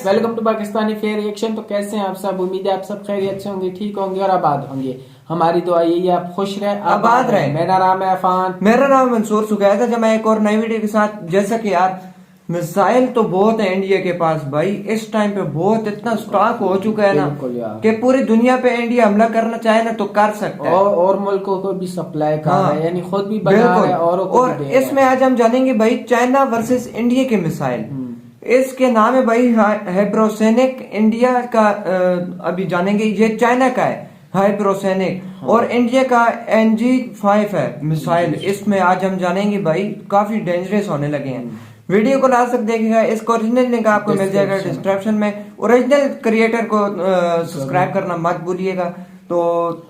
Welcome to Pakistani fair reaction. तो कैसे हैं आप सब? उम्मीद है आप सब खैरियत से होंगे, ठीक होंगे और आबाद होंगे। हमारी दुआ यही है आप खुश रहे, आबाद रहे। मेरा नाम है अफान। मेरा नाम मंसूर सुगैर था। जब मैं एक और नई वीडियो के साथ, जैसा कि यार मिसाइल तो बहुत है इंडिया के पास भाई, इस टाइम पे बहुत इतना स्टॉक हो चुका है ना कि पूरी दुनिया पे इंडिया हमला करना चाहे ना तो कर सकता है और मुल्कों को भी सप्लाई कर रहा है, यानी खुद भी बना रहा है और इसमें आज हम जानेंगे भाई चाइना वर्सेस इंडिया के मिसाइल। इसके नाम है भाई हाइपरसोनिक। इंडिया का अभी जानेंगे, ये चाइना का है हाइपरसोनिक और इंडिया का NG-5 है मिसाइल। इसमें आज हम जानेंगे भाई, काफी डेंजरस होने लगे हैं। वीडियो को लास्ट तक देखिएगा। इसका ओरिजिनल लिंक आपको मिल जाएगा डिस्क्रिप्शन में। ओरिजिनल क्रिएटर को सब्सक्राइब करना मत भूलिएगा। तो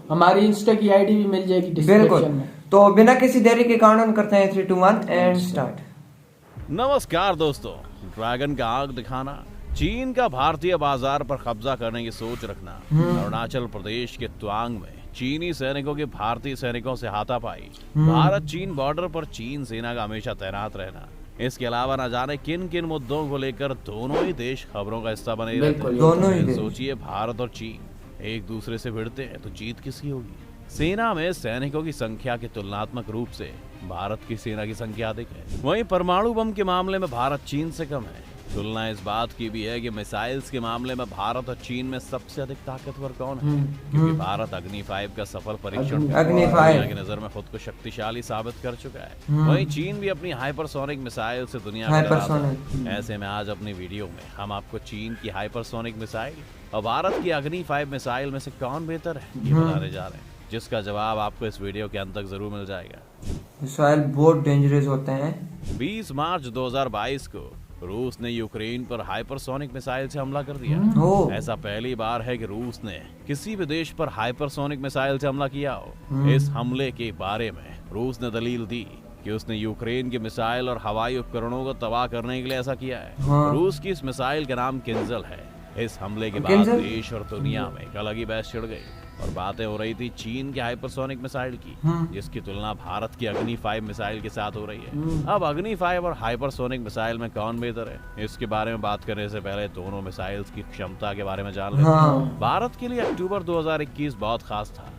हमारी इंस्टा की आईडी भी मिल जाएगी डिस्क्रिप्शन में। तो बिना किसी देरी के काउंटडाउन करते हैं 3, 2, 1 एंड स्टार्ट। नमस्कार दोस्तों, ड्रैगन का आग दिखाना, चीन का भारतीय बाजार पर कब्जा करने की सोच रखना, अरुणाचल प्रदेश के त्वांग में चीनी सैनिकों के भारतीय सैनिकों से हाथापाई, भारत चीन बॉर्डर पर चीन सेना का हमेशा तैनात रहना, इसके अलावा न जाने किन किन मुद्दों को लेकर दोनों ही देश खबरों का हिस्सा बने रहते हैं। सोचिए, भारत और चीन एक दूसरे से भिड़ते हैं तो जीत किसकी होगी? सेना में सैनिकों की संख्या के तुलनात्मक रूप से भारत की सेना की संख्या अधिक है। वहीं परमाणु बम के मामले में भारत चीन से कम है। तुलना इस बात की भी है कि मिसाइल्स के मामले में भारत और चीन में सबसे अधिक ताकतवर कौन है, क्योंकि भारत अग्नि-5 का सफल परीक्षण दुनिया की नजर में खुद को शक्तिशाली साबित कर चुका है। वहीं चीन भी अपनी हाइपरसोनिक मिसाइल से दुनिया में डराता है। ऐसे में आज अपनी वीडियो में हम आपको चीन की हाइपरसोनिक मिसाइल और भारत की अग्नि-5 मिसाइल में से कौन बेहतर है ये बताने जा रहे हैं, जिसका जवाब आपको इस वीडियो के अंत तक जरूर मिल जाएगा। मिसाइल बहुत डेंजरस होते हैं। 20 मार्च 2022 को रूस ने यूक्रेन पर हाइपरसोनिक मिसाइल से हमला कर दिया। ऐसा पहली बार है कि रूस ने किसी भी देश पर हाइपरसोनिक मिसाइल से हमला किया हो। इस हमले के बारे में रूस ने दलील दी कि उसने यूक्रेन के मिसाइल और हवाई उपकरणों को तबाह करने के लिए ऐसा किया है। रूस की इस मिसाइल का नाम किंजल है। इस हमले के बाद देश और दुनिया में एक अलग ही बहस छिड़ गई और बातें हो रही थी चीन के हाइपरसोनिक मिसाइल की, जिसकी तुलना भारत की अग्नि-5 मिसाइल के साथ हो रही है। अब अग्नि-5 और हाइपरसोनिक मिसाइल में कौन बेहतर है, इसके बारे में बात करने से पहले दोनों मिसाइल्स की क्षमता के बारे में जान लेते हैं। भारत के लिए अक्टूबर 2021 बहुत खास था,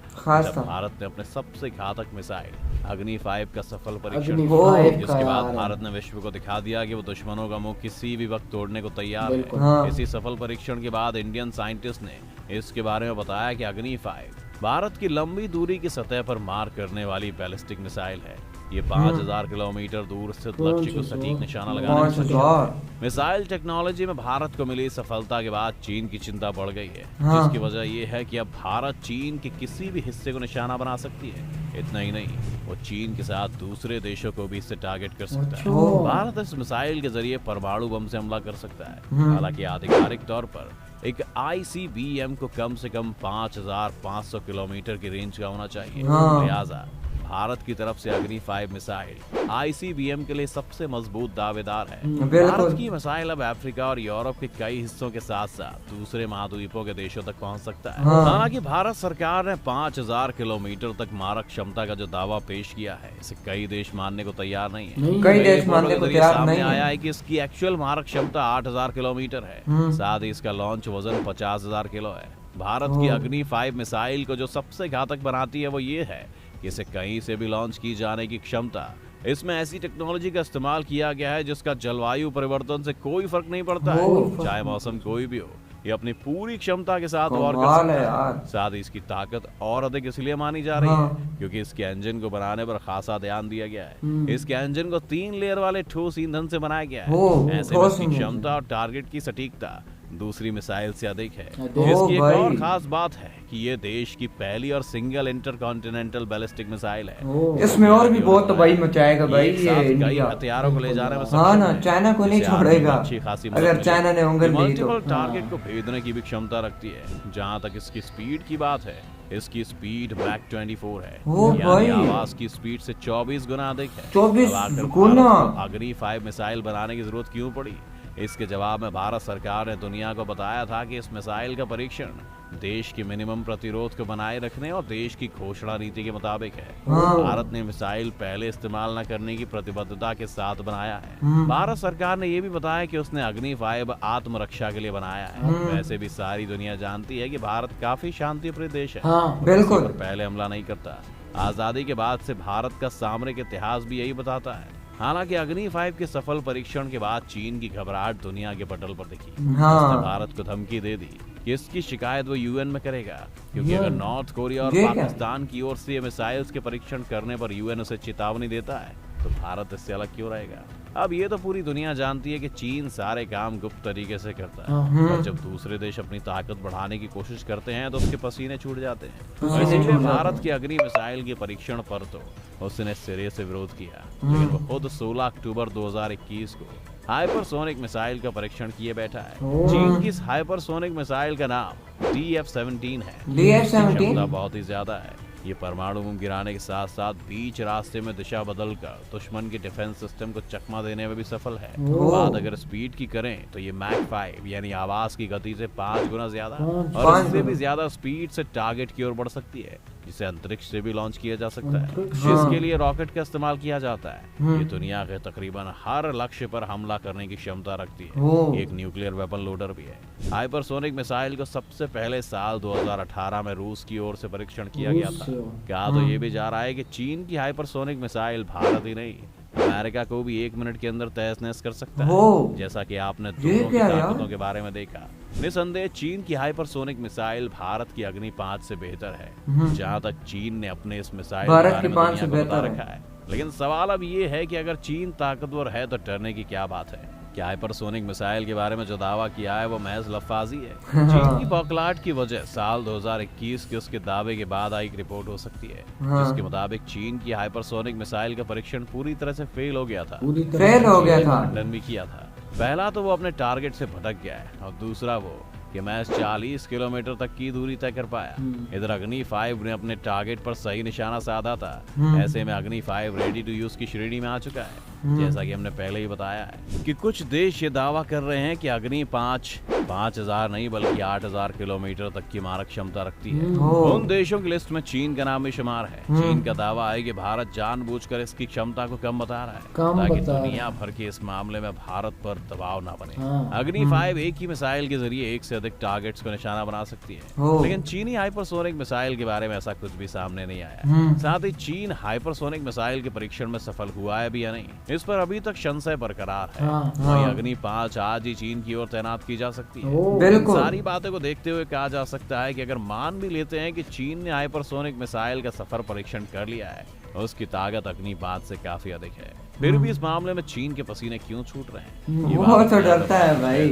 जब भारत ने अपने सबसे घातक मिसाइल अग्नि-5 का सफल परीक्षण किया, जिसके बाद भारत ने विश्व को दिखा दिया कि वो दुश्मनों का मुंह किसी भी वक्त तोड़ने को तैयार है। इसी सफल परीक्षण के बाद इंडियन साइंटिस्ट ने इसके बारे में बताया कि अग्नि-5 भारत की लंबी दूरी की सतह पर मार करने वाली बैलिस्टिक मिसाइल है। ये 5000 किलोमीटर दूर स्थित लक्ष्य को सटीक निशाना लगाने में सक्षम है। मिसाइल टेक्नोलॉजी में भारत को मिली सफलता के बाद चीन की चिंता बढ़ गई है, जिसकी वजह ये है कि अब भारत चीन के किसी भी हिस्से को निशाना बना सकती है। इतना ही नहीं, वो चीन के साथ दूसरे देशों को भी इससे टारगेट कर सकता है। भारत इस मिसाइल के जरिए परमाणु बम से हमला कर सकता है। हालांकि आधिकारिक तौर पर एक ICBM को कम से कम 5500 किलोमीटर की रेंज का होना चाहिए। लिहाजा भारत की तरफ से अग्नि-5 मिसाइल ICBM के लिए सबसे मजबूत दावेदार है। भारत की मिसाइल अब अफ्रीका और यूरोप के कई हिस्सों के साथ साथ दूसरे महाद्वीपों के देशों तक पहुंच सकता है। हालांकि भारत सरकार ने 5000 किलोमीटर तक मारक क्षमता का जो दावा पेश किया है, इसे कई देश मानने को तैयार नहीं है। कई देश मानने को तैयार नहीं आया है कि इसकी एक्चुअल मारक क्षमता 8000 किलोमीटर है। साथ ही इसका लॉन्च वजन 50,000 किलो है। भारत की अग्नि-5 मिसाइल को जो सबसे घातक बनाती है वो ये है कि इसे कहीं से भी लॉन्च की जाने की क्षमता। इसमें ऐसी टेक्नोलॉजी का इस्तेमाल किया गया है जिसका जलवायु परिवर्तन से कोई फर्क नहीं पड़ता है, चाहे मौसम कोई भी हो। ये अपनी पूरी क्षमता के साथ और कर सकता है। साथ ही इसकी ताकत और अधिक इसलिए मानी जा रही है क्योंकि इसके इंजन को बनाने पर खासा ध्यान दिया गया है। इसके इंजन को 3 लेयर वाले ठोस ईंधन से बनाया गया है। ऐसे में इसकी क्षमता और टारगेट की सटीकता दूसरी मिसाइल से अधिक है। इसकी एक और खास बात है कि ये देश की पहली और सिंगल इंटरकॉन्टिनेंटल बैलिस्टिक मिसाइल है। इसमें और भी बहुत तबाही मचाएगा भाई ये हथियारों को ले जाने में चाइना को नहीं छोड़ेगा। अच्छी खासी अगर चाइना ने उंगली दी तो टारगेट को भेदने की भी क्षमता रखती है। जहाँ तक इसकी स्पीड की बात है, इसकी स्पीड मैक 24 है, यानी आवाज की स्पीड से 24 गुना अधिक है। 24 गुना। अग्नि-5 मिसाइल बनाने की जरूरत क्यों पड़ी? इसके जवाब में भारत सरकार ने दुनिया को बताया था कि इस मिसाइल का परीक्षण देश की मिनिमम प्रतिरोध को बनाए रखने और देश की घोषणा नीति के मुताबिक है। हाँ। भारत ने मिसाइल पहले इस्तेमाल न करने की प्रतिबद्धता के साथ बनाया है। भारत सरकार ने यह भी बताया कि उसने अग्नि 5 आत्मरक्षा के लिए बनाया है। वैसे भी सारी दुनिया जानती है कि भारत काफी शांतिप्रिय देश है। हाँ, बिल्कुल। पर पहले हमला नहीं करता। आजादी के बाद से भारत का सामरिक इतिहास भी यही बताता है। हालांकि अग्नि 5 के सफल परीक्षण के बाद चीन की घबराहट दुनिया के पटल पर दिखी। हाँ। उसने भारत को धमकी दे दी कि इसकी शिकायत वो यूएन में करेगा, क्योंकि अगर नॉर्थ कोरिया और पाकिस्तान की ओर से मिसाइल्स के परीक्षण करने पर यूएन उसे चेतावनी देता है तो भारत इससे अलग क्यों रहेगा। अब ये तो पूरी दुनिया जानती है कि चीन सारे काम गुप्त तरीके से करता है, और जब दूसरे देश अपनी ताकत बढ़ाने की कोशिश करते हैं तो उसके पसीने छूट जाते हैं। इसीलिए भारत की अग्नि मिसाइल के परीक्षण पर तो उसने सिरे से विरोध किया, लेकिन वो खुद 16 अक्टूबर 2021 को हाइपरसोनिक मिसाइल का परीक्षण किए बैठा है। चीन की इस हाइपरसोनिक मिसाइल का नाम DF-17 है। DF-17 बहुत ही ज्यादा है। ये परमाणु बम गिराने के साथ साथ बीच रास्ते में दिशा बदलकर दुश्मन के डिफेंस सिस्टम को चकमा देने में भी सफल है। बात अगर स्पीड की करें तो ये मैक 5 यानी आवाज की गति से 5 गुना ज्यादा और इससे भी ज्यादा स्पीड से टारगेट की ओर बढ़ सकती है, जिसे अंतरिक्ष से भी लॉन्च किया जा सकता है। इसके लिए रॉकेट का इस्तेमाल किया जाता है। ये दुनिया के तकरीबन हर लक्ष्य पर हमला करने की क्षमता रखती है। एक न्यूक्लियर वेपन लोडर भी है। हाइपरसोनिक मिसाइल को सबसे पहले साल 2018 में रूस की ओर से परीक्षण किया गया था। कहा तो ये भी जा रहा है कि चीन की हाइपरसोनिक मिसाइल भारत ही नहीं अमेरिका को भी 1 मिनट के अंदर तहस नहस कर सकता है, जैसा कि आपने दोनों की ताकतों के बारे में देखा। निसंदेह चीन की हाइपरसोनिक मिसाइल भारत की अग्नि 5 से बेहतर है। जहां तक चीन ने अपने इस मिसाइल भारत की 5 से बेहतर रखा है। लेकिन सवाल अब ये है कि अगर चीन ताकतवर है तो डरने की क्या बात है। क्या हाइपरसोनिक मिसाइल के बारे में जो दावा किया है वो महज लफाजी है। चीन की बौखलाहट की वजह साल 2021 के उसके दावे के बाद आई एक रिपोर्ट हो सकती है, जिसके मुताबिक चीन की हाइपरसोनिक मिसाइल का परीक्षण पूरी तरह से फेल हो गया था। खंडन भी किया था। पहला तो वो अपने टारगेट से भटक गया है और दूसरा वो कि महज 40 किलोमीटर तक की दूरी तय कर पाया। इधर अग्नि 5 ने अपने टारगेट पर सही निशाना साधा था। ऐसे में अग्नि 5 रेडी टू यूज की श्रेणी में आ चुका है। जैसा कि हमने पहले ही बताया है कि कुछ देश ये दावा कर रहे हैं कि अग्नि 5,000 नहीं बल्कि 8,000 किलोमीटर तक की मारक क्षमता रखती है। उन देशों की लिस्ट में चीन का नाम भी शुमार है। चीन का दावा है कि भारत जानबूझकर इसकी क्षमता को कम बता रहा है ताकि दुनिया भर के इस मामले में भारत पर दबाव ना बने। अग्नि 5 एक ही मिसाइल के जरिए एक से अधिक टारगेट्स को निशाना बना सकती है, लेकिन चीनी हाइपरसोनिक मिसाइल के बारे में ऐसा कुछ भी सामने नहीं आया। साथ ही चीन हाइपरसोनिक मिसाइल के परीक्षण में सफल हुआ है भी या नहीं, इस पर अभी तक संशय बरकरार है। वहीं अग्नि 5 आज ही चीन की ओर तैनात की जा सकती है। बिल्कुल। सारी बातों को देखते हुए कहा जा सकता है कि अगर मान भी लेते हैं कि चीन ने हाइपरसोनिक मिसाइल का सफर परीक्षण कर लिया है, उसकी ताकत अग्नि 5 से काफी अधिक है, फिर भी इस मामले में चीन के पसीने क्यों छूट रहे हैं? वो तो डरता है भाई,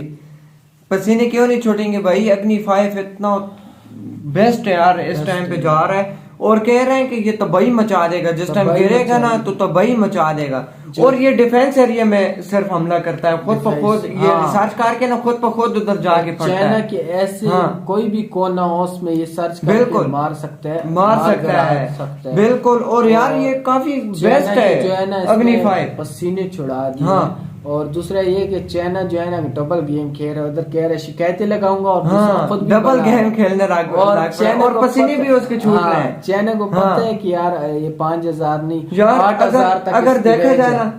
पसीने क्यों नहीं छूटेंगे भाई। अग्नि 5 इतना बेस्ट है यार, इस टाइम पे जा रहा है और कह रहे हैं कि ये तबाही मचा देगा। जिस टाइम गिरेगा ना तो तबाही मचा देगा। और ये डिफेंस एरिया में सिर्फ हमला करता है, खुद प खुद ये रिसर्च करके ना खुद प खुद उधर जाके पड़ता है। चाइना के ऐसे कोई भी कोना हो उसमें ये सर्च बिल्कुल मार सकता है, मार सकता है। बिल्कुल। और यार ये काफी बेस्ट है अग्नि 5, पसीने छुड़ा दिए। और दूसरा ये कि चाइना जो है ना डबल गेम खेल रहा है, उधर कह रहे शिकायतें लगाऊंगा और खुद डबल गेम खेलने और पसीने भी उसके छूट रहे हैं। चाइना को पता है कि यार ये 5,000 नहीं यार 8,000 तक अगर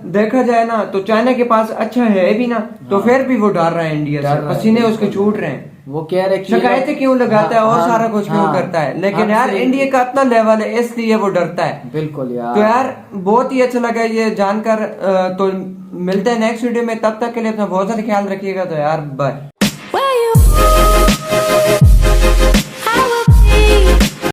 देखा जाए ना तो चाइना के पास अच्छा है भी ना, तो फिर भी वो डर रहा है इंडिया से, पसीने उसके छूट रहे हैं। वो कह रहे शिकायतें क्यों लगाता है और सारा कुछ क्यों करता है, लेकिन यार इंडिया का इतना लेवल है इसलिए वो डरता है। बिल्कुल यार। तो यार बहुत ही अच्छा लगा ये जानकर। तो मिलते हैं नेक्स्ट वीडियो में, तब तक के लिए अपना बहुत सारा ख्याल रखिएगा। तो यार बाय।